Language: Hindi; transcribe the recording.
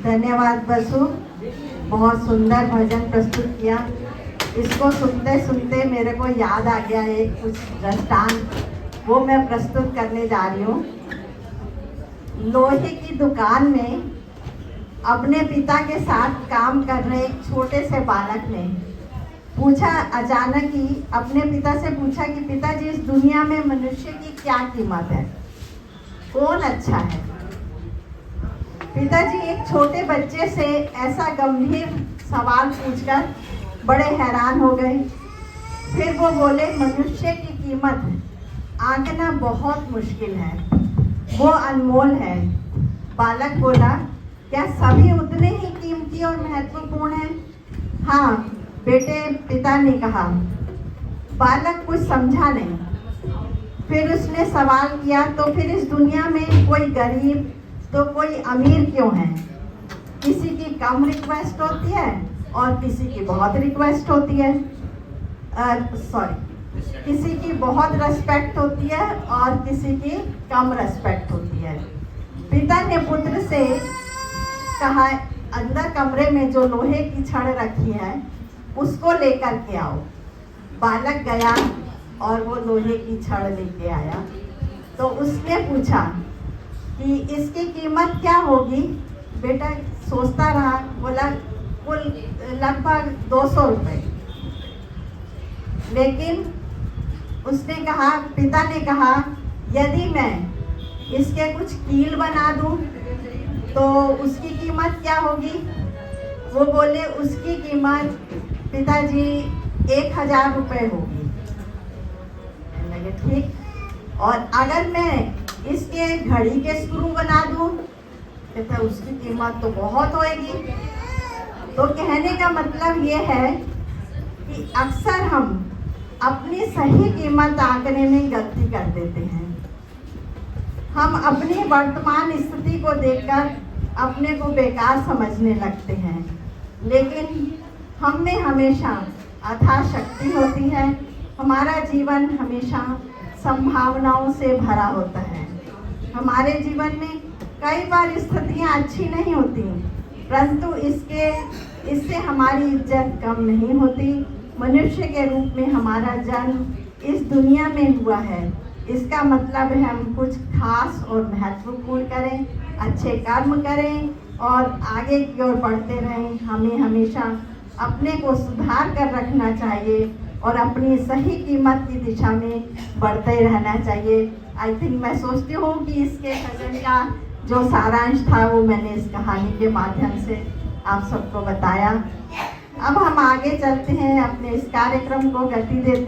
धन्यवाद बसु, बहुत सुंदर भजन प्रस्तुत किया। इसको सुनते सुनते मेरे को याद आ गया एक कुछ दृष्टांत, वो मैं प्रस्तुत करने जा रही हूँ। लोहे की दुकान में अपने पिता के साथ काम कर रहे एक छोटे से बालक ने पूछा, अचानक ही अपने पिता से पूछा कि पिताजी, इस दुनिया में मनुष्य की क्या कीमत है, कौन अच्छा है? पिताजी एक छोटे बच्चे से ऐसा गंभीर सवाल पूछकर बड़े हैरान हो गए। फिर वो बोले, मनुष्य की कीमत आंकना बहुत मुश्किल है, वो अनमोल है। बालक बोला, क्या सभी उतने ही कीमती और महत्वपूर्ण हैं? हाँ बेटे, पिता ने कहा। बालक कुछ समझा नहीं। फिर उसने सवाल किया, तो फिर इस दुनिया में कोई गरीब तो कोई अमीर क्यों है? किसी की कम रिक्वेस्ट होती है और किसी की बहुत रिक्वेस्ट होती है, किसी की बहुत रेस्पेक्ट होती है और किसी की कम रेस्पेक्ट होती है। पिता ने पुत्र से कहा, अंदर कमरे में जो लोहे की छड़ रखी है उसको लेकर के आओ। बालक गया और वो लोहे की छड़ लेके आया। तो उसने पूछा कि इसकी कीमत क्या होगी? बेटा सोचता रहा, बोला कुल लगभग 200 रुपये। लेकिन उसने कहा, पिता ने कहा, यदि मैं इसके कुछ कील बना दूं तो उसकी कीमत क्या होगी? वो बोले, उसकी कीमत पिताजी 1000 रुपये होगी। लगे ठीक। और अगर मैं इसके घड़ी के स्क्रू बना दूं, कहता उसकी कीमत तो बहुत होएगी। तो कहने का मतलब ये है कि अक्सर हम अपनी सही कीमत आंकने में गलती कर देते हैं। हम अपनी वर्तमान स्थिति को देखकर अपने को बेकार समझने लगते हैं, लेकिन हम में हमेशा अथाह शक्ति होती है। हमारा जीवन हमेशा संभावनाओं से भरा होता है। हमारे जीवन में कई बार स्थितियाँ अच्छी नहीं होती, परंतु इससे हमारी इज्जत कम नहीं होती। मनुष्य के रूप में हमारा जन्म इस दुनिया में हुआ है, इसका मतलब है हम कुछ खास और महत्वपूर्ण करें, अच्छे कर्म करें और आगे की ओर बढ़ते रहें। हमें हमेशा अपने को सुधार कर रखना चाहिए और अपनी सही कीमत की दिशा में बढ़ते रहना चाहिए। आई थिंक मैं सोचती हूँ कि इसके भजन का जो सारांश था वो मैंने इस कहानी के माध्यम से आप सबको बताया। अब हम आगे चलते हैं, अपने इस कार्यक्रम को गति देते